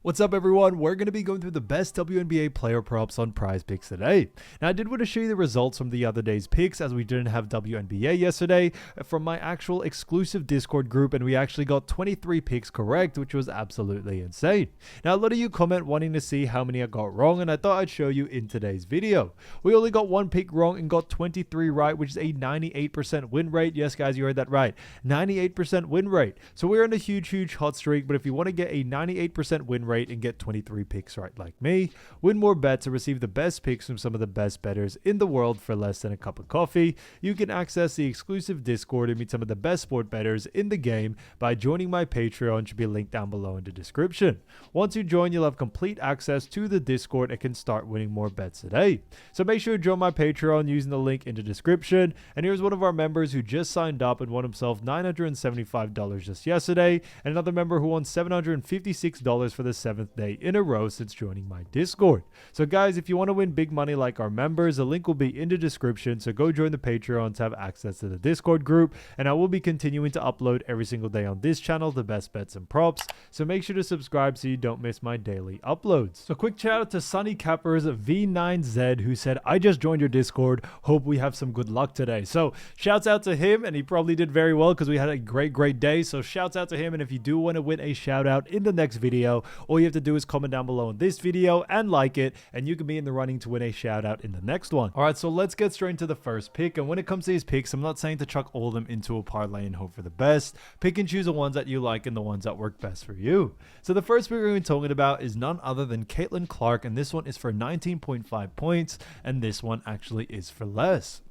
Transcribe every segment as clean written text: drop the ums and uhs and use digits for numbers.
What's up, everyone? We're going to be going through the best WNBA player props on PrizePicks today. Now, I did want to show you the results from the other day's picks, as we didn't have WNBA yesterday, from my actual exclusive Discord group, and we actually got 23 picks correct, which was absolutely insane. Now, a lot of you comment wanting to see how many I got wrong, and I thought I'd show you in today's video. We only got one pick wrong and got 23 right, which is a 98% win rate. Yes, guys, you heard that right. 98% win rate. So we're on a huge hot streak, but if you want to get a 98% win rate and get 23 picks right like me, win more bets and receive the best picks from some of the best bettors in the world for less than a cup of coffee, you can access the exclusive Discord and meet some of the best sport bettors in the game by joining my Patreon, which will be linked down below in the description. Once you join, you'll have complete access to the Discord and can start winning more bets today. So make sure to join my Patreon using the link in the description. And here's one of our members who just signed up and won himself $975 just yesterday, and another member who won $756 for the 7th day in a row since joining my Discord. So guys, if you want to win big money like our members, the link will be in the description, so go join the Patreon to have access to the Discord group, and I will be continuing to upload every single day on this channel the best bets and props, so make sure to subscribe so you don't miss my daily uploads. So quick shout out to Sunny Cappers V9Z, who said, "I just joined your Discord, hope we have some good luck today." So shouts out to him, and he probably did very well because we had a great day. So shouts out to him, and if you do want to win a shout out in the next video, all you have to do is comment down below in this video and like it, and you can be in the running to win a shout out in the next one. All right, so let's get straight into the first pick. And when it comes to these picks, I'm not saying to chuck all of them into a parlay and hope for the best. Pick and choose the ones that you like and the ones that work best for you. So the first pick we're going to be talking about is none other than Caitlyn Clark, and this one is for 19.5 points, and this one actually is for less.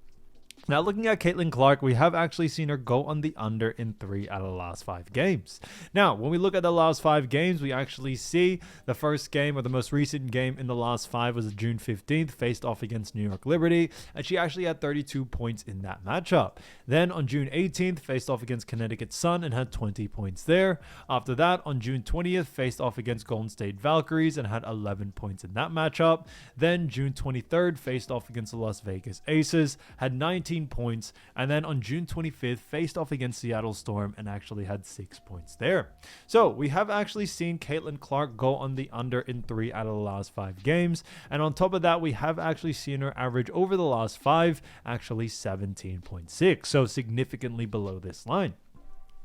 Now, looking at Caitlyn Clark, we have actually seen her go on the under in 3 out of the last 5 games. Now, when we look at the last 5 games, we actually see the first game, or the most recent game in the last 5, was June 15th, faced off against New York Liberty, and she actually had 32 points in that matchup. Then on June 18th, faced off against Connecticut Sun and had 20 points there. After that, on June 20th, faced off against Golden State Valkyries and had 11 points in that matchup. Then June 23rd, faced off against the Las Vegas Aces, had 19 points, and then on June 25th faced off against Seattle Storm and actually had 6 points there. So we have actually seen Caitlyn Clark go on the under in 3 out of the last 5 games, and on top of that, we have actually seen her average over the last 5 actually 17.6, so significantly below this line.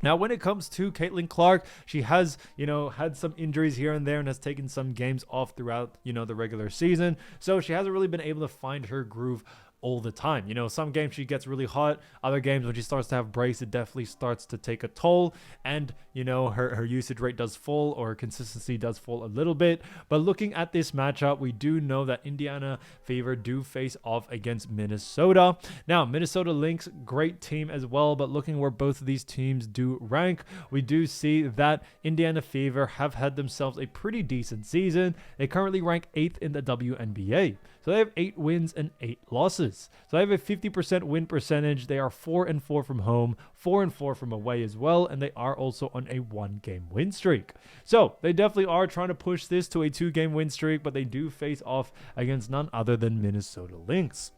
Now, when it comes to Caitlyn Clark, she has, had some injuries here and there and has taken some games off throughout, the regular season. So she hasn't really been able to find her groove all the time. Some games she gets really hot, other games when she starts to have breaks, it definitely starts to take a toll, and her usage rate does fall, or her consistency does fall a little bit. But looking at this matchup, we do know that Indiana Fever do face off against Minnesota. Now, Minnesota Lynx, great team as well, but looking where both of these teams do rank, we do see that Indiana Fever have had themselves a pretty decent season. They currently rank 8th in the WNBA. So they have 8 wins and 8 losses. So they have a 50% win percentage. They are 4-4 from home, 4-4 from away as well, and they are also on a 1-game win streak. So they definitely are trying to push this to a 2-game win streak, but they do face off against none other than Minnesota Lynx.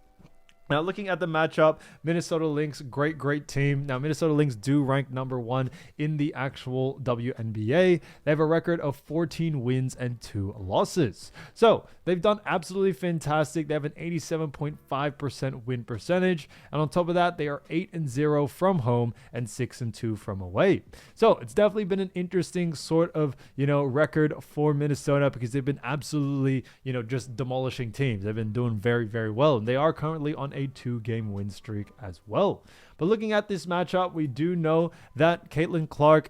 Now, looking at the matchup, Minnesota Lynx, great team. Now, Minnesota Lynx do rank number 1 in the actual WNBA. They have a record of 14 wins and 2 losses. So they've done absolutely fantastic. They have an 87.5% win percentage. And on top of that, they are 8-0 from home and 6-2 from away. So it's definitely been an interesting sort of, record for Minnesota, because they've been absolutely, just demolishing teams. They've been doing very well. And they are currently on a 2-game win streak as well. But looking at this matchup, we do know that Caitlyn Clark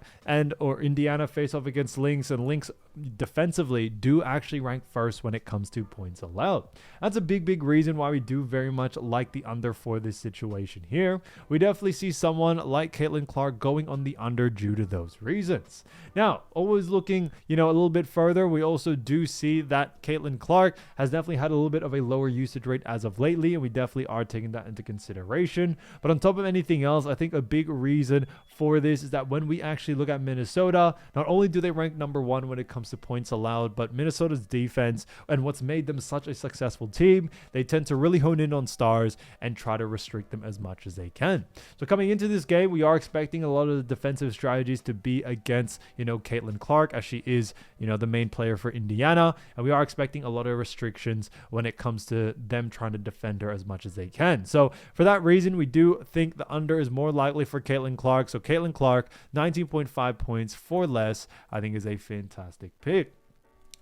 or Indiana face off against Lynx, and Lynx defensively do actually rank first when it comes to points allowed. That's a big reason why we do very much like the under for this situation here. We definitely see someone like Caitlyn Clark going on the under due to those reasons. Now, always looking, a little bit further, we also do see that Caitlyn Clark has definitely had a little bit of a lower usage rate as of lately, and we definitely are taking that into consideration. But on top of anything else, I think a big reason for this is that when we actually look at Minnesota, not only do they rank number 1 when it comes to points allowed, but Minnesota's defense and what's made them such a successful team, they tend to really hone in on stars and try to restrict them as much as they can. So coming into this game, we are expecting a lot of the defensive strategies to be against, Caitlyn Clark, as she is, the main player for Indiana, and we are expecting a lot of restrictions when it comes to them trying to defend her as much as they can. So for that reason, we do think the under is more likely for Caitlyn Clark. So Caitlyn Clark, 19.5 points for less, I think is a fantastic pick.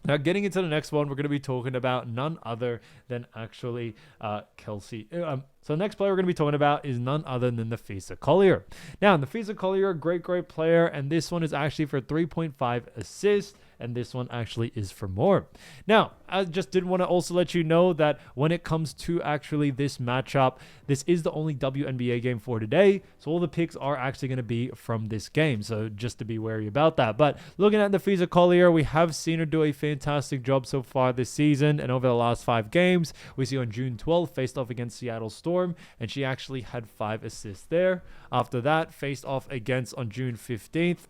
Now, getting into the next one, we're going to be talking about none other than actually Kelsey. So the next player we're going to be talking about is none other than Napheesa Collier. Now, Napheesa Collier, great player, and this one is actually for 3.5 assists, and this one actually is for more. Now, I just did want to also let you know that when it comes to actually this matchup, this is the only WNBA game for today, so all the picks are actually going to be from this game, so just to be wary about that. But looking at Napheesa Collier, we have seen her do a fantastic job so far this season, and over the last 5 games, we see on June 12th, faced off against Seattle Storm, and she actually had 5 assists there. After that, faced off against on June 15th,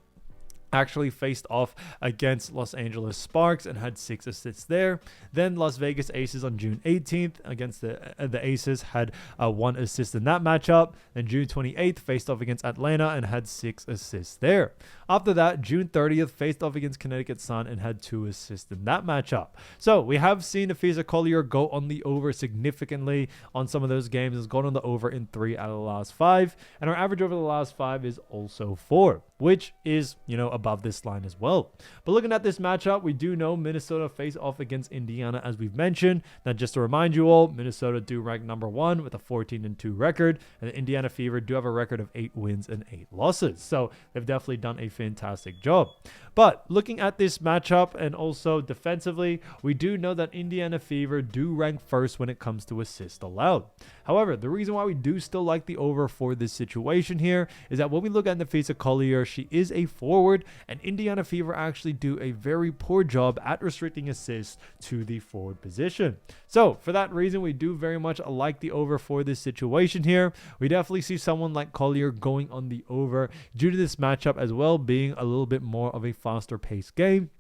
actually faced off against Los Angeles Sparks and had 6 assists there. Then Las Vegas Aces on June 18th against the Aces had 1 assist in that matchup. Then June 28th faced off against Atlanta and had 6 assists there. After that, June 30th faced off against Connecticut Sun and had 2 assists in that matchup. So we have seen Napheesa Collier go on the over significantly on some of those games. Has gone on the over in 3 out of the last 5, and our average over the last 5 is also 4, which is, above this line as well. But looking at this matchup, we do know Minnesota face off against Indiana, as we've mentioned. Now, just to remind you all, Minnesota do rank number 1 with a 14-2 record, and the Indiana Fever do have a record of 8 wins and 8 losses. So they've definitely done a fantastic job. But looking at this matchup and also defensively, we do know that Indiana Fever do rank first when it comes to assists allowed. However, the reason why we do still like the over for this situation here is that when we look at Napheesa Collier, she is a forward, and Indiana Fever actually do a very poor job at restricting assists to the forward position. So for that reason, we do very much like the over for this situation here. We definitely see someone like Collier going on the over due to this matchup as well being a little bit more of a faster paced game.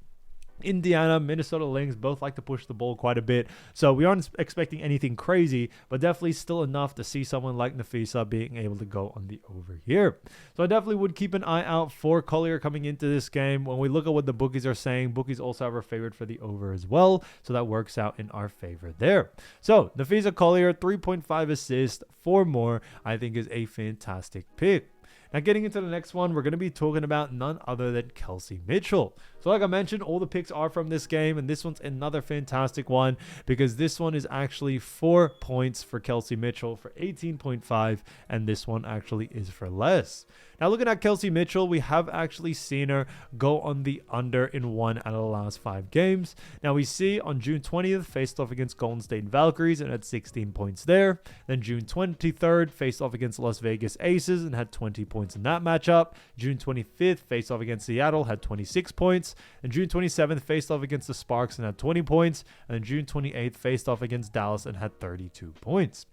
Indiana, Minnesota Lynx both like to push the ball quite a bit, so we aren't expecting anything crazy, but definitely still enough to see someone like Napheesa being able to go on the over here. So I definitely would keep an eye out for Collier coming into this game. When we look at what the bookies are saying, bookies also have her favored for the over as well, so that works out in our favor there. So Napheesa Collier, 3.5 assists, 4 more, I think is a fantastic pick. Now, getting into the next one, we're going to be talking about none other than Kelsey Mitchell. So like I mentioned, all the picks are from this game, and this one's another fantastic one because this one is actually 4 points for Kelsey Mitchell for 18.5, and this one actually is for less. Now, looking at Kelsey Mitchell, we have actually seen her go on the under in 1 out of the last 5 games. Now, we see on June 20th, faced off against Golden State Valkyries and had 16 points there. Then June 23rd, faced off against Las Vegas Aces and had 20 points in that matchup. June 25th, faced off against Seattle, had 26 points. And June 27th, faced off against the Sparks and had 20 points. And then June 28th, faced off against Dallas and had 32 points.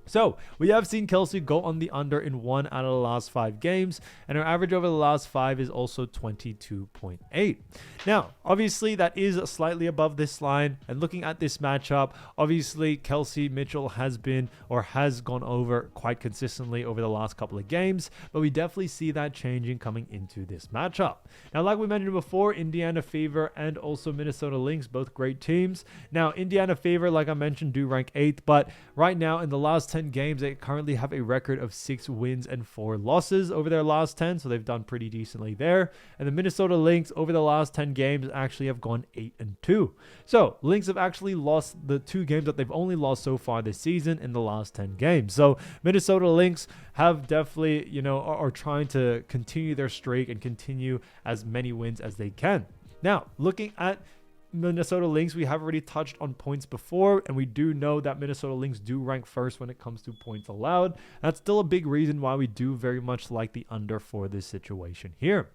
So we have seen Kelsey go on the under in 1 out of the last 5 games, and her average over the last 5 is also 22.8. Now, obviously, that is slightly above this line, and looking at this matchup, obviously, Kelsey Mitchell has gone over quite consistently over the last couple of games, but we definitely see that changing coming into this matchup. Now, like we mentioned before, Indiana Fever and also Minnesota Lynx, both great teams. Now, Indiana Fever, like I mentioned, do rank 8th, but right now in the last 10 games, they currently have a record of 6 wins and 4 losses over their last 10, so they've done pretty decently there. And the Minnesota Lynx over the last 10 games actually have gone 8-2. So Lynx have actually lost the 2 games that they've only lost so far this season in the last 10 games. So Minnesota Lynx have definitely, are trying to continue their streak and continue as many wins as they can. Now, looking at Minnesota Lynx, we have already touched on points before, and we do know that Minnesota Lynx do rank first when it comes to points allowed. That's still a big reason why we do very much like the under for this situation here.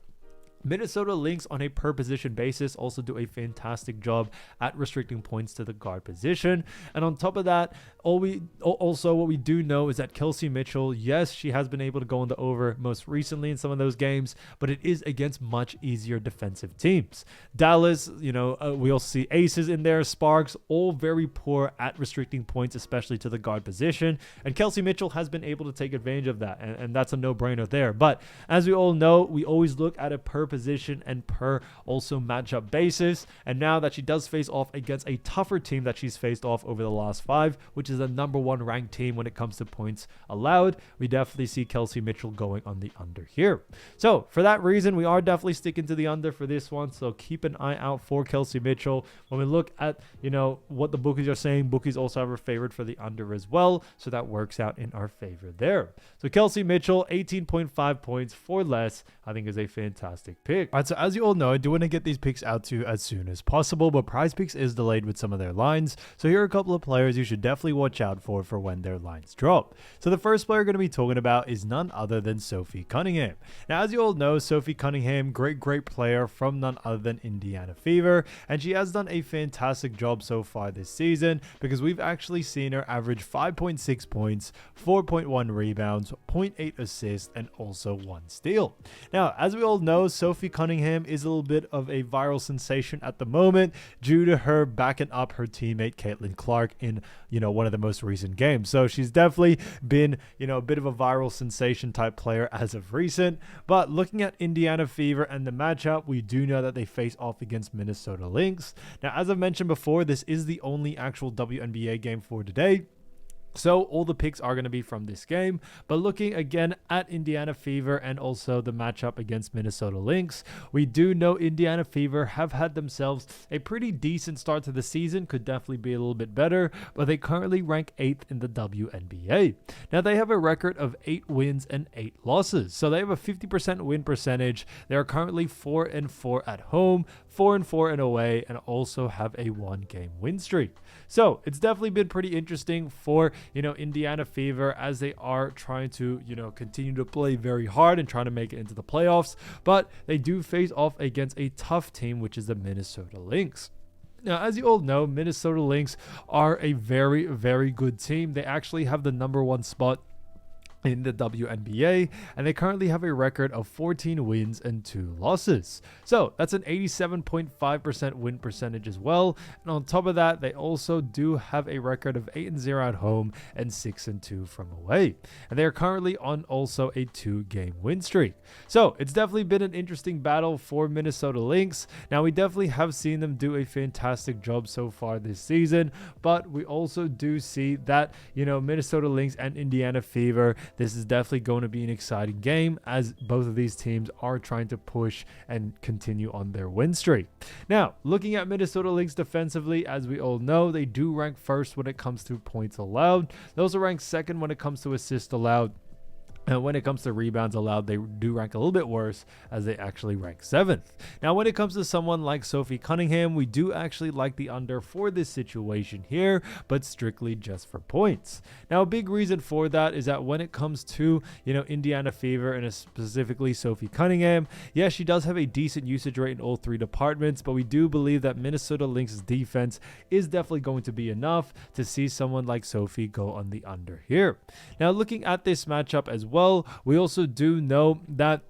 Minnesota Lynx on a per position basis also do a fantastic job at restricting points to the guard position. And on top of that, Also what we do know is that Kelsey Mitchell, yes, she has been able to go on the over most recently in some of those games, but it is against much easier defensive teams. Dallas, we'll see aces in there, Sparks, all very poor at restricting points, especially to the guard position. And Kelsey Mitchell has been able to take advantage of that, and that's a no-brainer there. But as we all know, we always look at it per position and per also matchup basis. And now that she does face off against a tougher team that she's faced off over the last 5, which is the number 1 ranked team when it comes to points allowed, we definitely see Kelsey Mitchell going on the under here. So for that reason, we are definitely sticking to the under for this one. So keep an eye out for Kelsey Mitchell. When we look at, what the bookies are saying, bookies also have her favored for the under as well. So that works out in our favor there. So Kelsey Mitchell, 18.5 points for less, I think is a fantastic pick. All right, so as you all know, I do want to get these picks out to you as soon as possible, but PrizePicks is delayed with some of their lines. So here are a couple of players you should definitely watch out for when their lines drop. So the first player we're going to be talking about is none other than Sophie Cunningham. Now, as you all know, Sophie Cunningham, great player from none other than Indiana Fever, and she has done a fantastic job so far this season because we've actually seen her average 5.6 points, 4.1 rebounds, 0.8 assists, and also 1 steal. Now, as we all know, Sophie Cunningham is a little bit of a viral sensation at the moment due to her backing up her teammate Caitlyn Clark in, one of the most recent games. So she's definitely been, a bit of a viral sensation type player as of recent. But looking at Indiana Fever and the matchup, we do know that they face off against Minnesota Lynx. Now, as I've mentioned before, this is the only actual WNBA game for today. So all the picks are going to be from this game, but looking again at Indiana Fever and also the matchup against Minnesota Lynx, we do know Indiana Fever have had themselves a pretty decent start to the season, could definitely be a little bit better, but they currently rank 8th in the WNBA. Now they have a record of 8 wins and 8 losses, so they have a 50% win percentage. They are currently 4-4 at home, 4-4 and away, and also have a 1-game win streak. So it's definitely been pretty interesting for Indiana Fever as they are trying to continue to play very hard and trying to make it into the playoffs, but they do face off against a tough team, which is the Minnesota Lynx. Now, as you all know, Minnesota Lynx are a very, very good team. They actually have the number 1 spot in the WNBA, and they currently have a record of 14 wins and 2 losses. So that's an 87.5% win percentage as well. And on top of that, they also do have a record of 8-0 at home and 6-2 from away. And they are currently on also a 2-game win streak. So it's definitely been an interesting battle for Minnesota Lynx. Now, we definitely have seen them do a fantastic job so far this season, but we also do see that, Minnesota Lynx and Indiana Fever, this is definitely going to be an exciting game as both of these teams are trying to push and continue on their win streak. Now, looking at Minnesota Lynx defensively, as we all know, they do rank 1st when it comes to points allowed. They also rank 2nd when it comes to assists allowed. And when it comes to rebounds allowed, they do rank a little bit worse as they actually rank 7th. Now, when it comes to someone like Sophie Cunningham, we do actually like the under for this situation here, but strictly just for points. Now, a big reason for that is that when it comes to, Indiana Fever and specifically Sophie Cunningham, yes, she does have a decent usage rate in all 3 departments, but we do believe that Minnesota Lynx's defense is definitely going to be enough to see someone like Sophie go on the under here. Now, looking at this matchup as well, we also do know that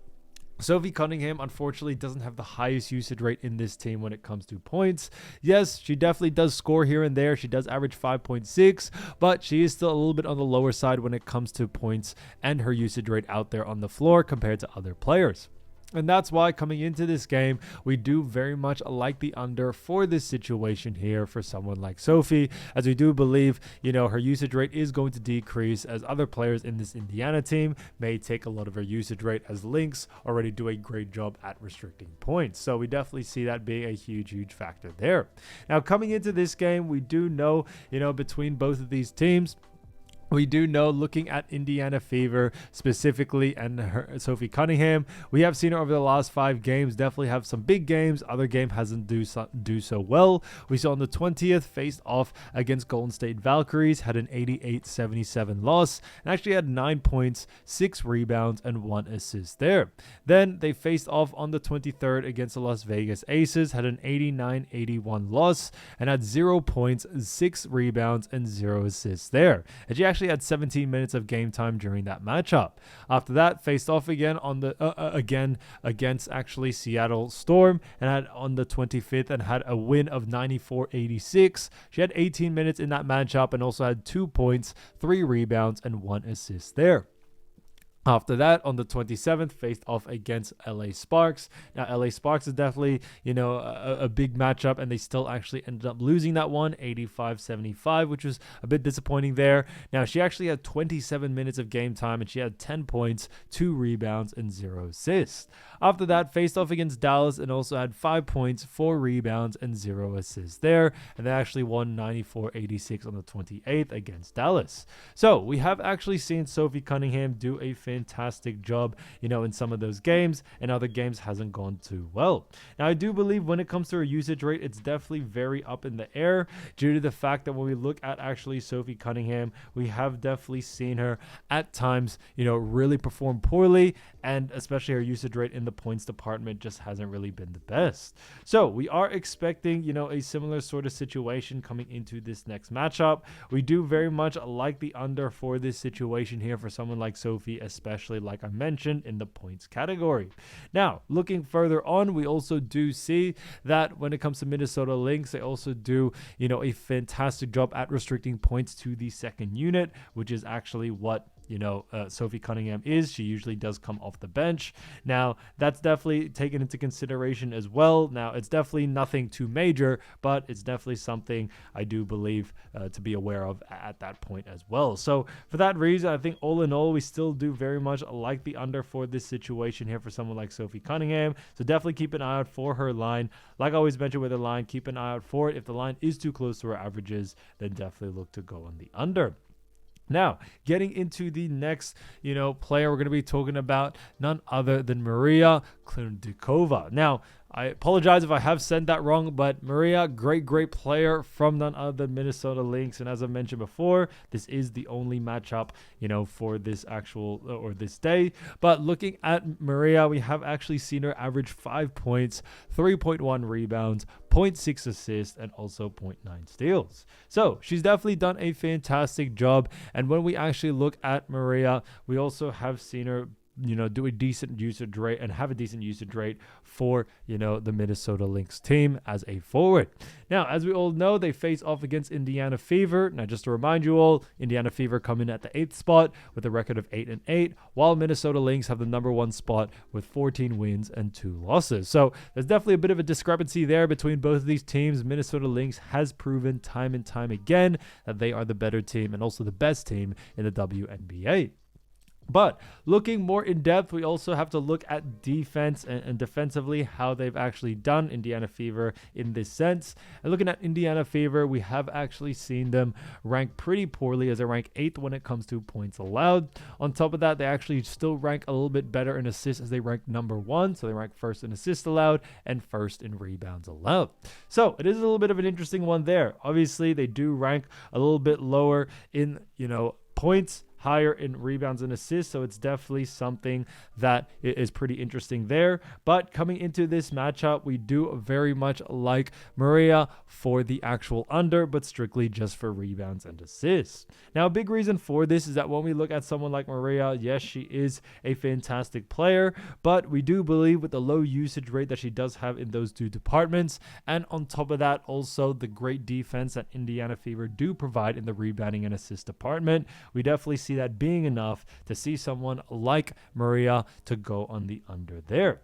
Sophie Cunningham, unfortunately, doesn't have the highest usage rate in this team when it comes to points. Yes, she definitely does score here and there. She does average 5.6, but she is still a little bit on the lower side when it comes to points and her usage rate out there on the floor compared to other players. And that's why coming into this game, we do very much like the under for this situation here for someone like Sophie, as we do believe, her usage rate is going to decrease as other players in this Indiana team may take a lot of her usage rate as Lynx already do a great job at restricting points. So we definitely see that being a huge factor there. Now, coming into this game, we do know, between both of these teams, We do know, looking at Indiana Fever specifically and Sophie Cunningham, we have seen her over the last 5 games definitely have some big games. Other game hasn't do so well. We saw on the 20th faced off against Golden State Valkyries, had an 88-77 loss, and actually had 9 points, 6 rebounds, and 1 assist there. Then they faced off on the 23rd against the Las Vegas Aces, had an 89-81 loss, and had 0 points, 6 rebounds, and 0 assists there. And she actually had 17 minutes of game time during that matchup. After that, faced off again on the again against actually Seattle Storm, and had on the 25th and had a win of 94-86. She had 18 minutes in that matchup and also had 2 points, 3 rebounds, and 1 assist there. After that, on the 27th, faced off against LA Sparks. Now, LA Sparks is definitely, a big matchup, and they still actually ended up losing that one, 85-75, which was a bit disappointing there. Now, she actually had 27 minutes of game time, and she had 10 points, 2 rebounds, and 0 assists. After that, faced off against Dallas and also had 5 points, 4 rebounds, and 0 assists there. And they actually won 94-86 on the 28th against Dallas. So, we have actually seen Sophie Cunningham do a fantastic job, in some of those games, and other games hasn't gone too well. Now, I do believe when it comes to her usage rate, it's definitely very up in the air due to the fact that when we look at actually Sophie Cunningham, we have definitely seen her at times, really perform poorly, and especially her usage rate in the points department just hasn't really been the best. So we are expecting, a similar sort of situation coming into this next matchup. We do very much like the under for this situation here for someone like Sophie, especially like I mentioned in the points category. Now, looking further on, we also do see that when it comes to Minnesota Lynx, they also do, a fantastic job at restricting points to the second unit, which is actually what Sophie Cunningham is. She usually does come off the bench. Now, that's definitely taken into consideration as well. Now, it's definitely nothing too major, but it's definitely something I do believe to be aware of at that point as well. So for that reason, I think all in all, we still do very much like the under for this situation here for someone like Sophie Cunningham. So definitely keep an eye out for her line. Like I always mention with the line, keep an eye out for it. If the line is too close to her averages, then definitely look to go on the under. Now, getting into the next, player, we're going to be talking about none other than Maria Kliundikova. Now, I apologize if I have said that wrong, but Maria, great player from none other than Minnesota Lynx. And as I mentioned before, this is the only matchup, for this actual or this day. But looking at Maria, we have actually seen her average 5 points, 3.1 rebounds, 0.6 assists, and also 0.9 steals. So she's definitely done a fantastic job. And when we actually look at Maria, we also have seen her do a decent usage rate and have a decent usage rate for, the Minnesota Lynx team as a forward. Now, as we all know, they face off against Indiana Fever. Now, just to remind you all, Indiana Fever come in at the 8th spot with a record of 8-8, while Minnesota Lynx have the number 1 spot with 14 wins and 2 losses. So there's definitely a bit of a discrepancy there between both of these teams. Minnesota Lynx has proven time and time again that they are the better team and also the best team in the WNBA. But looking more in depth, we also have to look at defense and defensively how they've actually done Indiana Fever in this sense. And looking at Indiana Fever, we have actually seen them rank pretty poorly as they rank 8th when it comes to points allowed. On top of that, they actually still rank a little bit better in assists as they rank number 1. So they rank 1st in assists allowed and 1st in rebounds allowed. So it is a little bit of an interesting one there. Obviously, they do rank a little bit lower in, points, higher in rebounds and assists, so it's definitely something that is pretty interesting there. But coming into this matchup, we do very much like Maria for the actual under, but strictly just for rebounds and assists. Now, a big reason for this is that when we look at someone like Maria, yes, she is a fantastic player, but we do believe with the low usage rate that she does have in those 2 departments, and on top of that, also the great defense that Indiana Fever do provide in the rebounding and assist department, we definitely see that being enough to see someone like Maria to go on the under there.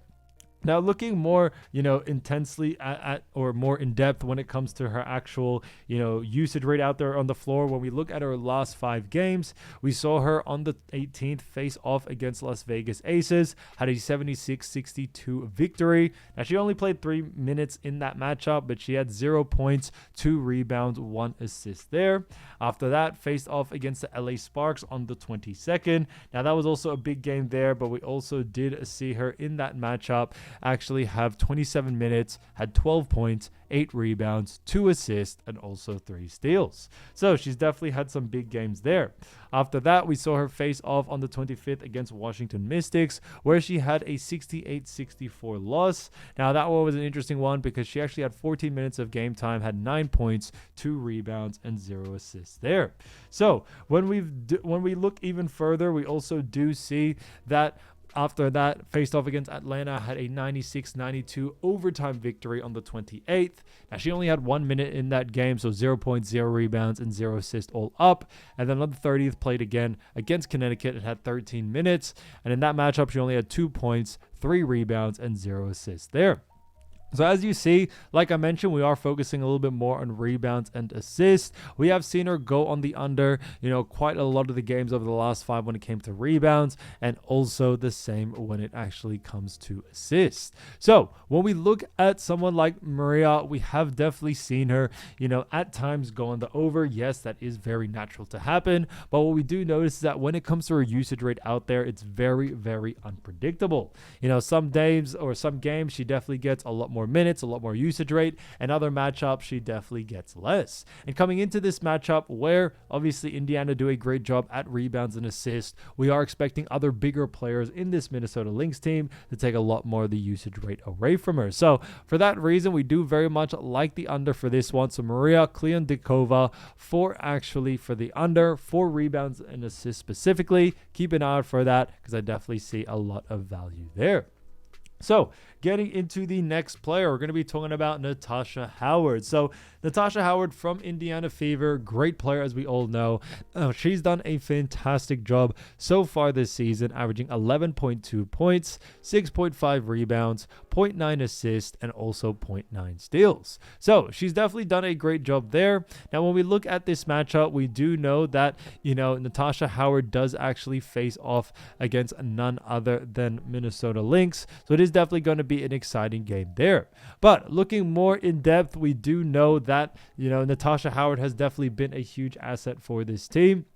Now, looking more, intensely at or more in depth when it comes to her actual, usage rate out there on the floor. When we look at her last 5 games, we saw her on the 18th face off against Las Vegas Aces, had a 76-62 victory. Now, she only played 3 minutes in that matchup, but she had 0 points, 2 rebounds, 1 assist there. After that, faced off against the LA Sparks on the 22nd. Now, that was also a big game there, but we also did see her in that matchup actually have 27 minutes, had 12 points, 8 rebounds, 2 assists, and also 3 steals. So she's definitely had some big games there. After that, we saw her face off on the 25th against Washington Mystics, where she had a 68-64 loss. Now, that one was an interesting one because she actually had 14 minutes of game time, had 9 points, 2 rebounds, and 0 assists there. So when we look even further, we also do see that after that, faced off against Atlanta, had a 96-92 overtime victory on the 28th. Now, she only had 1 minute in that game, so 0 points, 0 rebounds, and 0 assists all up. And then on the 30th, played again against Connecticut and had 13 minutes. And in that matchup, she only had 2 points, 3 rebounds, and 0 assists there. So as you see, like I mentioned, we are focusing a little bit more on rebounds and assists. We have seen her go on the under, quite a lot of the games over the last 5 when it came to rebounds, and also the same when it actually comes to assists. So when we look at someone like Maria, we have definitely seen her, at times go on the over. Yes, that is very natural to happen. But what we do notice is that when it comes to her usage rate out there, it's very, very unpredictable. Some days or some games, she definitely gets a lot more minutes, a lot more usage rate, and other matchups she definitely gets less. And coming into this matchup where obviously Indiana do a great job at rebounds and assists, we are expecting other bigger players in this Minnesota Lynx team to take a lot more of the usage rate away from her. So for that reason, we do very much like the under for this one. So Maria Kliundikova for the under, for rebounds and assists specifically. Keep an eye out for that because I definitely see a lot of value there. So getting into the next player, we're going to be talking about Natasha Howard. So Natasha Howard from Indiana Fever, great player as we all know. She's done a fantastic job so far this season, averaging 11.2 points, 6.5 rebounds, 0.9 assists, and also 0.9 steals. So she's definitely done a great job there. Now, when we look at this matchup, we do know that, Natasha Howard does actually face off against none other than Minnesota Lynx. So it is definitely going to be an exciting game there. But looking more in depth, we do know that, Natasha Howard has definitely been a huge asset for this team.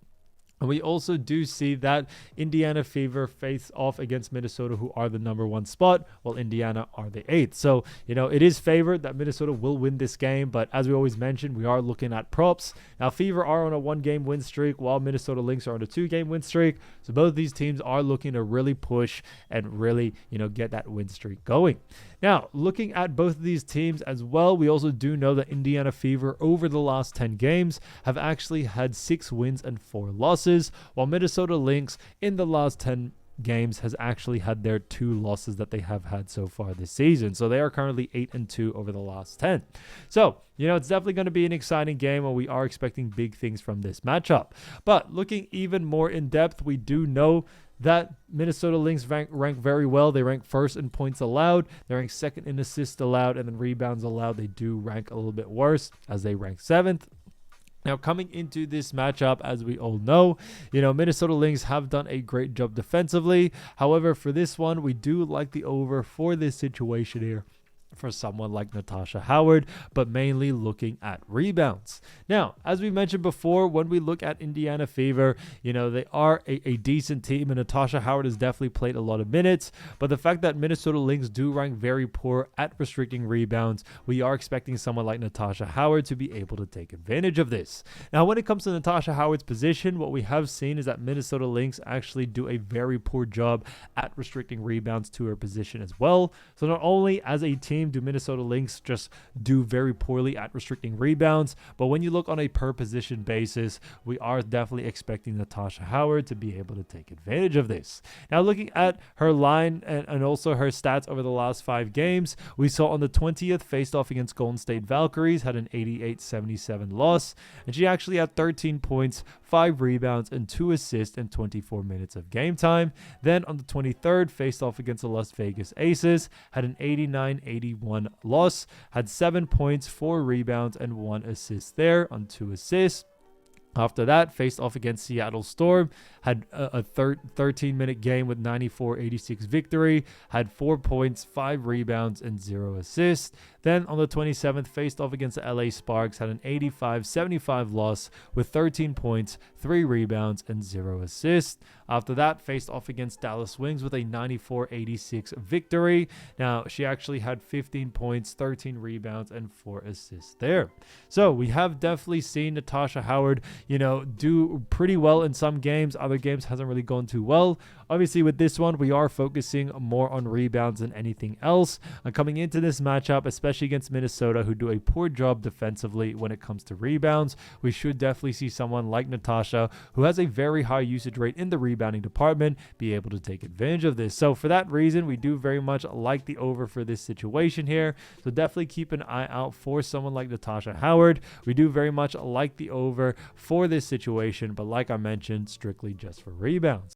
And we also do see that Indiana Fever face off against Minnesota, who are the number 1 spot, while Indiana are the 8th. So, it is favored that Minnesota will win this game. But as we always mentioned, we are looking at props. Now, Fever are on a 1-game win streak, while Minnesota Lynx are on a 2-game win streak. So both these teams are looking to really push and really, get that win streak going. Now, looking at both of these teams as well, we also do know that Indiana Fever over the last 10 games have actually had 6 wins and 4 losses, while Minnesota Lynx in the last 10 games has actually had their 2 losses that they have had so far this season. So they are currently 8-2 over the last 10. So, it's definitely going to be an exciting game, and we are expecting big things from this matchup. But looking even more in depth, we do know that Minnesota Lynx rank very well. They rank 1st in points allowed. They rank 2nd in assists allowed, and then rebounds allowed. They do rank a little bit worse as they rank 7th. Now, coming into this matchup, as we all know, Minnesota Lynx have done a great job defensively. However, for this one, we do like the over for this situation here for someone like Natasha Howard, but mainly looking at rebounds. Now, as we mentioned before, when we look at Indiana Fever, they are a decent team, and Natasha Howard has definitely played a lot of minutes, but the fact that Minnesota Lynx do rank very poor at restricting rebounds, we are expecting someone like Natasha Howard to be able to take advantage of this. Now, when it comes to Natasha Howard's position, what we have seen is that Minnesota Lynx actually do a very poor job at restricting rebounds to her position as well. So not only as a team game, do Minnesota Lynx just do very poorly at restricting rebounds. But when you look on a per position basis, we are definitely expecting Natasha Howard to be able to take advantage of this. Now, looking at her line and also her stats over the last 5 games, we saw on the 20th, faced off against Golden State Valkyries, had an 88-77 loss, and she actually had 13 points, 5 rebounds, and 2 assists in 24 minutes of game time. Then on the 23rd, faced off against the Las Vegas Aces, had an 89-81 loss, had 7 points, 4 rebounds, and 1 assist there on 2 assists. After that, faced off against Seattle Storm, had a 13-minute game with 94-86 victory, had 4 points, 5 rebounds, and 0 assists. Then on the 27th, faced off against the LA Sparks, had an 85-75 loss with 13 points, 3 rebounds, and 0 assists. After that, faced off against Dallas Wings with a 94-86 victory. Now, she actually had 15 points, 13 rebounds, and 4 assists there. So we have definitely seen Natasha Howard, do pretty well in some games. Other games hasn't really gone too well. Obviously, with this one, we are focusing more on rebounds than anything else. Coming into this matchup, especially against Minnesota, who do a poor job defensively when it comes to rebounds, we should definitely see someone like Natasha, who has a very high usage rate in the rebounding department, be able to take advantage of this. So for that reason, we do very much like the over for this situation here. So definitely keep an eye out for someone like Natasha Howard. We do very much like the over for this situation, but like I mentioned, strictly just for rebounds.